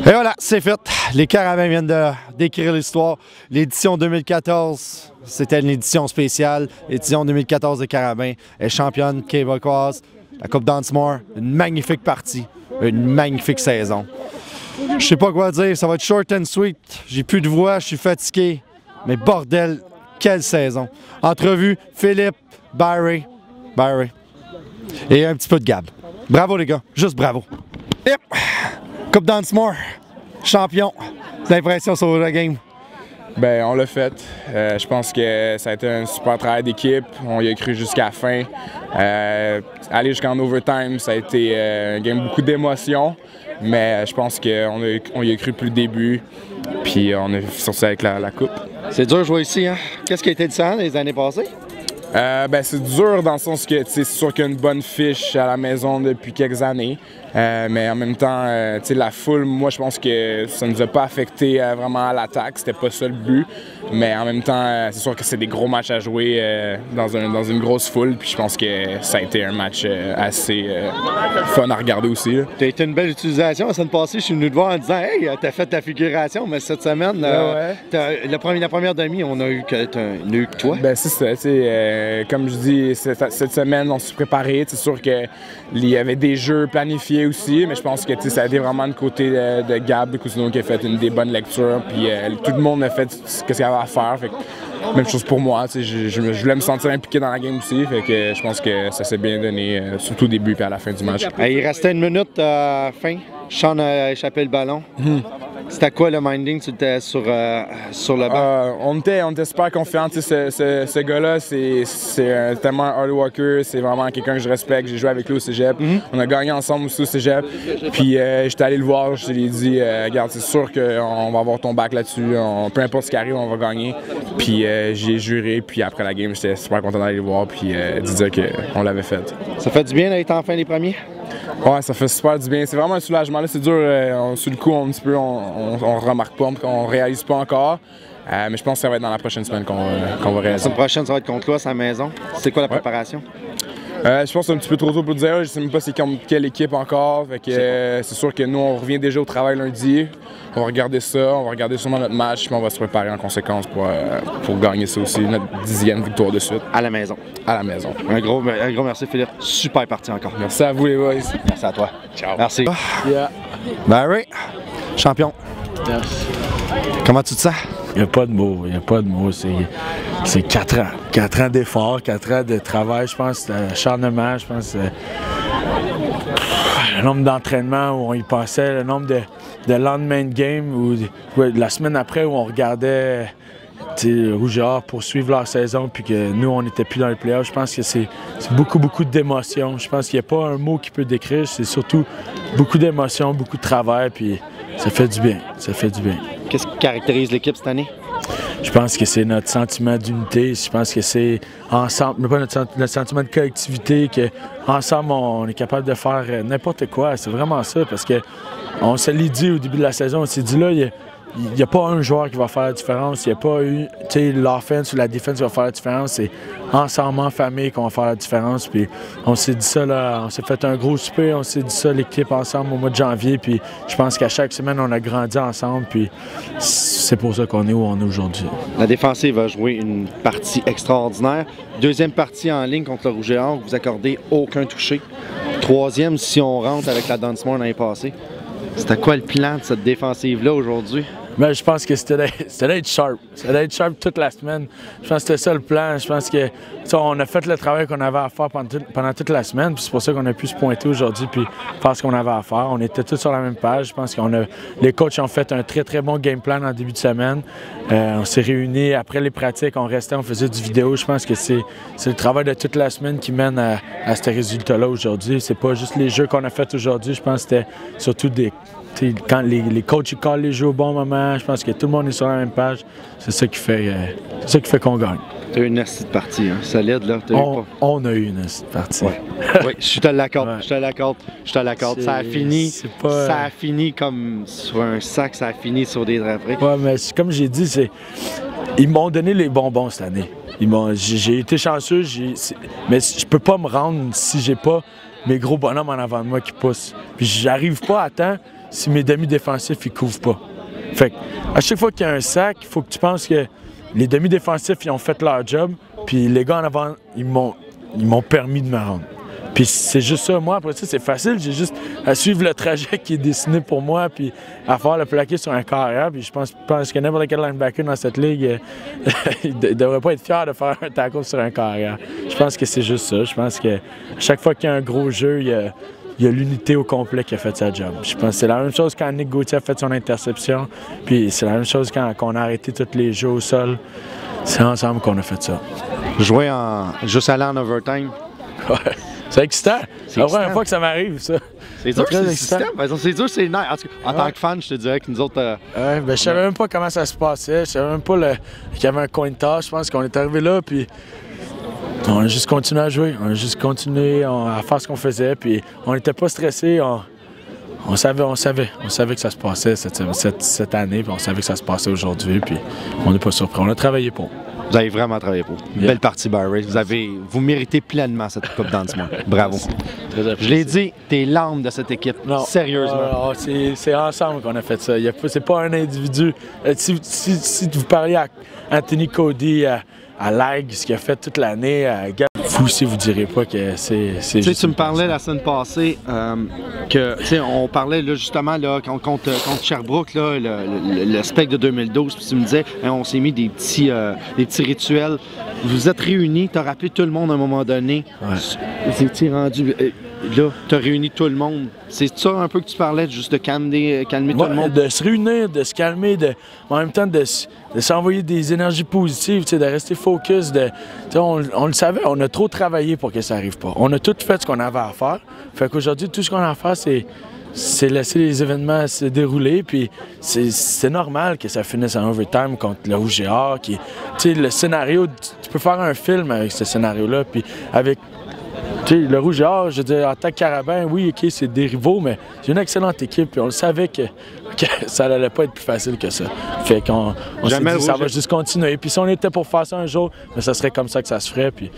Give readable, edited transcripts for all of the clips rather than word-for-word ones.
Et voilà, c'est fait. Les Carabins viennent d'écrire l'histoire. L'édition 2014, c'était une édition spéciale. L'édition 2014 des Carabins est championne québécoise. La Coupe Dunsmore, une magnifique partie, une magnifique saison. Je sais pas quoi dire, ça va être short and sweet. J'ai plus de voix, je suis fatigué. Mais bordel, quelle saison. Entrevue, Philippe, Barry. Et un petit peu de Gab. Bravo les gars, juste bravo. Yep. Coupe Dunsmore, champion. L'impression sur la game? Ben, on l'a fait. Je pense que ça a été un super travail d'équipe. On y a cru jusqu'à la fin. Aller jusqu'en overtime, ça a été un game beaucoup d'émotions. Mais je pense qu'on y a cru plus le début. Puis on est sorti avec la coupe. C'est dur de jouer ici, hein? Qu'est-ce qui a été différent les années passées? Ben, c'est dur dans le sens que c'est sûr qu'il y a une bonne fiche à la maison depuis quelques années. Mais en même temps, la foule, moi je pense que ça ne nous a pas affecté vraiment à l'attaque. C'était pas ça le but. Mais en même temps, c'est sûr que c'est des gros matchs à jouer dans une grosse foule. Puis je pense que ça a été un match assez fun à regarder aussi. Tu as été une belle utilisation. La semaine passée, je suis venu te voir en disant « Hey, t'as fait ta figuration, mais cette semaine, la première demi, on a eu que toi. » Ben c'est ça, comme je dis, cette semaine, on s'est préparé. C'est sûr qu'il y avait des jeux planifiés aussi, mais je pense que ça a été vraiment du côté de Gab, de Cousineau, qui a fait des bonnes lectures. Puis tout le monde a fait ce qu'il avait à faire. Fait que, même chose pour moi. Je voulais me sentir impliqué dans la game aussi. Fait que je pense que ça s'est bien donné, surtout au début et à la fin du match. Il restait une minute à la fin. Sean a échappé le ballon. C'était quoi le minding sur le banc? On était super confiants. Ce gars-là, c'est tellement un hard worker. C'est vraiment quelqu'un que je respecte. J'ai joué avec lui au cégep. On a gagné ensemble aussi au cégep. Puis j'étais allé le voir. Je lui ai dit, regarde, c'est sûr qu'on va avoir ton back là-dessus. Peu importe ce qui arrive, on va gagner. Puis j'ai juré. Puis après la game, j'étais super content d'aller le voir. Puis de dire qu'on l'avait fait. Ça fait du bien d'être enfin les premiers? Ouais, ça fait super du bien. C'est vraiment un soulagement. Là, c'est dur. Sur le coup, un petit peu, on remarque pas, on réalise pas encore. Mais je pense que ça va être dans la prochaine semaine qu'on va réaliser. La semaine prochaine, ça va être contre toi, à la maison. C'est quoi la préparation? Je pense que c'est un petit peu trop tôt pour le dire. Je sais même pas c'est contre quelle équipe encore. Fait que, c'est sûr que nous, on revient déjà au travail lundi. On va regarder ça, on va regarder sûrement notre match, puis on va se préparer en conséquence pour gagner ça aussi, notre 10e victoire de suite. À la maison. À la maison. Un gros merci Philippe. Super parti encore. Merci à vous les boys. Merci à toi. Ciao. Merci. Yeah. Barry, champion. Merci. Comment tu te sens? Il n'y a pas de mots, c'est 4 ans. 4 ans d'efforts, 4 ans de travail, je pense, d'acharnement, je pense. Le nombre d'entraînements où on y passait, le nombre de lendemain de game, ou la semaine après où on regardait Rouge et Or poursuivre leur saison, puis que nous, on n'était plus dans les playoffs. Je pense que c'est beaucoup d'émotions. Je pense qu'il n'y a pas un mot qui peut décrire, c'est surtout beaucoup d'émotions, beaucoup de travail, puis ça fait du bien, ça fait du bien. Qu'est-ce qui caractérise l'équipe cette année? Je pense que c'est notre sentiment d'unité. Je pense que c'est ensemble, mais pas notre sentiment de collectivité, qu'ensemble, on est capable de faire n'importe quoi. C'est vraiment ça, parce qu'on se l'est dit au début de la saison, on s'est dit là, il n'y a pas un joueur qui va faire la différence. Il n'y a pas eu l'offense ou la défense qui va faire la différence. C'est ensemble, en famille, qu'on va faire la différence. Puis on s'est dit ça, là, on s'est fait un gros souper, on s'est dit ça, l'équipe ensemble au mois de janvier. Puis je pense qu'à chaque semaine, on a grandi ensemble. Puis c'est pour ça qu'on est où on est aujourd'hui. La défensive va jouer une partie extraordinaire. Deuxième partie en ligne contre le Rouge et Or, vous accordez aucun touché. Troisième, si on rentre avec la Dunsmore l'année passée. C'était quoi le plan de cette défensive-là aujourd'hui? Ben, je pense que c'était d'être sharp. C'était d'être sharp toute la semaine. Je pense que c'était ça le plan. Je pense que on a fait le travail qu'on avait à faire pendant toute la semaine. C'est pour ça qu'on a pu se pointer aujourd'hui puis faire ce qu'on avait à faire. On était tous sur la même page. Je pense que les coachs ont fait un très bon game plan en début de semaine. On s'est réunis après les pratiques, on restait, on faisait du vidéo. Je pense que c'est le travail de toute la semaine qui mène à ce résultat-là aujourd'hui. C'est pas juste les jeux qu'on a fait aujourd'hui. Je pense que c'était surtout quand les coachs ils callent les jeux au bon moment, je pense que tout le monde est sur la même page. C'est ça qui fait qu'on gagne. Tu as eu une petite partie, hein? Solide, là. On a eu une petite partie. Ouais. Oui, je te l'accorde, ouais. Je te l'accorde. Ça a fini comme sur un sac, ça a fini sur des draperies. Ouais, mais comme j'ai dit, ils m'ont donné les bonbons cette année. J'ai été chanceux, mais je peux pas me rendre si j'ai pas mes gros bonhommes en avant de moi qui poussent. Puis j'arrive pas à temps si mes demi-défensifs ils couvrent pas. Fait que, à chaque fois qu'il y a un sac, il faut que tu penses que les demi-défensifs ils ont fait leur job, puis les gars en avant, ils m'ont permis de me rendre. Puis c'est juste ça. Moi, après ça, c'est facile. J'ai juste à suivre le trajet qui est dessiné pour moi, puis à faire le plaqué sur un carrière. Puis je pense que n'importe quel linebacker dans cette ligue, il ne devrait pas être fier de faire un tackle sur un carrière. Je pense que c'est juste ça. Je pense que chaque fois qu'il y a un gros jeu, il y a l'unité au complet qui a fait sa job. Je pense que c'est la même chose quand Nick Gauthier a fait son interception. Puis c'est la même chose quand on a arrêté tous les jeux au sol. C'est ensemble qu'on a fait ça. Jouer juste aller en overtime. Ouais. C'est excitant. C'est la première fois que ça m'arrive, ça. C'est dur, c'est excitant. C'est dur, c'est nice. En tant que fan, je te dirais que nous autres... je savais même pas comment ça se passait. Je savais même pas qu'il y avait un coin toss. Je pense qu'on est arrivé là, puis on a juste continué à jouer. On a juste continué à faire ce qu'on faisait, puis on n'était pas stressés. On savait que ça se passait cette année, puis on savait que ça se passait aujourd'hui, puis on n'est pas surpris. On a travaillé pour. Vous avez vraiment travaillé pour. Belle partie, Barry. Vous méritez pleinement cette Coupe d'Antimon. Bravo. Je l'ai dit, t'es l'âme de cette équipe. Non. Sérieusement. C'est ensemble qu'on a fait ça. C'est pas un individu. Si vous parliez à Anthony Cody, à Lag, ce qu'il a fait toute l'année, vous aussi, vous ne direz pas que c'est juste... Tu me parlais la semaine passée on parlait là, justement là, contre Sherbrooke, là, le spec de 2012, puis tu me disais, on s'est mis des petits rituels. Vous êtes réunis, tu as rappelé tout le monde à un moment donné. Ouais. Vous étiez rendu... Là, tu as réuni tout le monde. C'est ça un peu que tu parlais, juste de calmer tout le monde? De se réunir, de se calmer, en même temps de s'envoyer des énergies positives, de rester focus. On le savait, on a trop travaillé pour que ça n'arrive pas. On a tout fait ce qu'on avait à faire. Fait qu'aujourd'hui, tout ce qu'on a à faire, c'est laisser les événements se dérouler. Puis c'est normal que ça finisse en overtime contre le Rouge et Or. Le scénario, tu peux faire un film avec ce scénario-là. Puis avec le Rouge et Or, je veux dire, en tant que Carabin, oui, OK, c'est des rivaux, mais c'est une excellente équipe. Puis on le savait que ça n'allait pas être plus facile que ça. Fait qu'on s'est dit, ça va juste continuer. Puis si on était pour faire ça un jour, mais ça serait comme ça que ça se ferait. Puis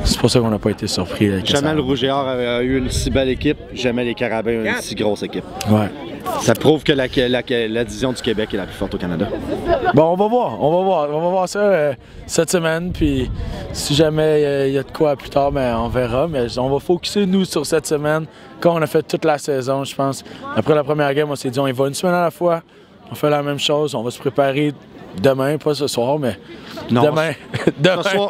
c'est pour ça qu'on n'a pas été surpris. Jamais le Rouge et Or a eu une si belle équipe, jamais les Carabins ont une si grosse équipe. Ouais. Ça prouve que la division du Québec est la plus forte au Canada. Bon, on va voir ça cette semaine, puis si jamais il y a de quoi plus tard, ben, on verra, mais on va focusser nous sur cette semaine, comme on a fait toute la saison, je pense. Après la première game, on s'est dit on y va une semaine à la fois, on fait la même chose, on va se préparer demain, pas ce soir, mais non, demain.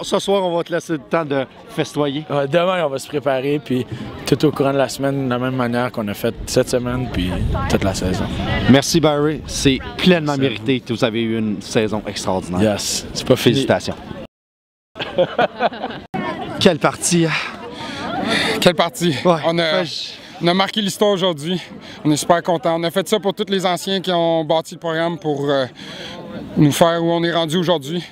Ce soir, on va te laisser le temps de festoyer. Ouais, demain, on va se préparer, puis tout au courant de la semaine, de la même manière qu'on a fait cette semaine, puis toute la saison. Merci, Barry. C'est pleinement mérité que vous avez eu une saison extraordinaire. Yes. C'est pas fini. Félicitations. Quelle partie! Quelle partie! Ouais. On a marqué l'histoire aujourd'hui. On est super contents. On a fait ça pour tous les anciens qui ont bâti le programme pour nous faire où on est rendu aujourd'hui.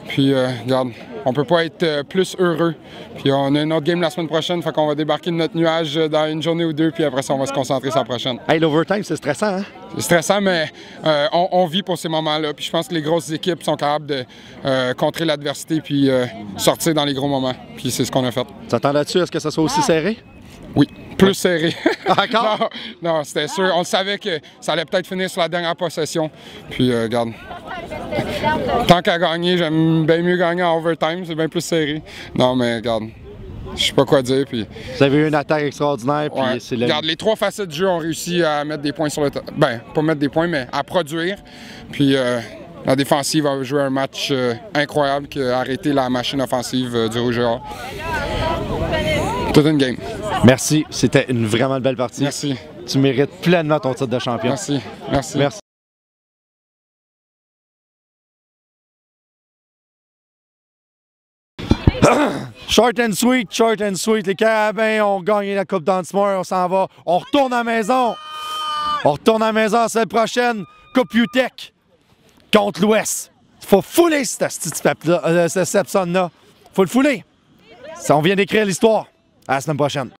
Puis, regarde, on peut pas être plus heureux. Puis, on a une autre game la semaine prochaine, fait qu'on va débarquer de notre nuage dans une journée ou deux, puis après ça, on va se concentrer sur la prochaine. Hey, l'overtime, c'est stressant, hein? C'est stressant, mais on vit pour ces moments-là. Puis, je pense que les grosses équipes sont capables de contrer l'adversité puis sortir dans les gros moments. Puis, c'est ce qu'on a fait. T'attendais-tu à ce que ça soit aussi serré? Oui, plus serré. Encore? Non, c'était sûr. On savait que ça allait peut-être finir sur la dernière possession. Puis, regarde, tant qu'à gagner, j'aime bien mieux gagner en overtime. C'est bien plus serré. Non, mais regarde, je sais pas quoi dire. Puis vous avez eu une attaque extraordinaire. Puis ouais. Regarde, les trois facettes du jeu ont réussi à mettre des points sur le terrain. Ben, pas mettre des points, mais à produire. Puis la défensive a joué un match incroyable qui a arrêté la machine offensive du Rouge et Or. Toute une game. Merci, c'était une vraiment belle partie. Merci. Tu mérites pleinement ton titre de champion. Merci. Merci. Merci. Short and sweet. Les Carabins ont gagné la Coupe d'Antimon. On s'en va. On retourne à la maison. On retourne à la maison la semaine prochaine. Coupe UTEC contre l'Ouest. Il faut fouler cette Stepson-là. Il faut le fouler. On vient d'écrire l'histoire. À la semaine prochaine.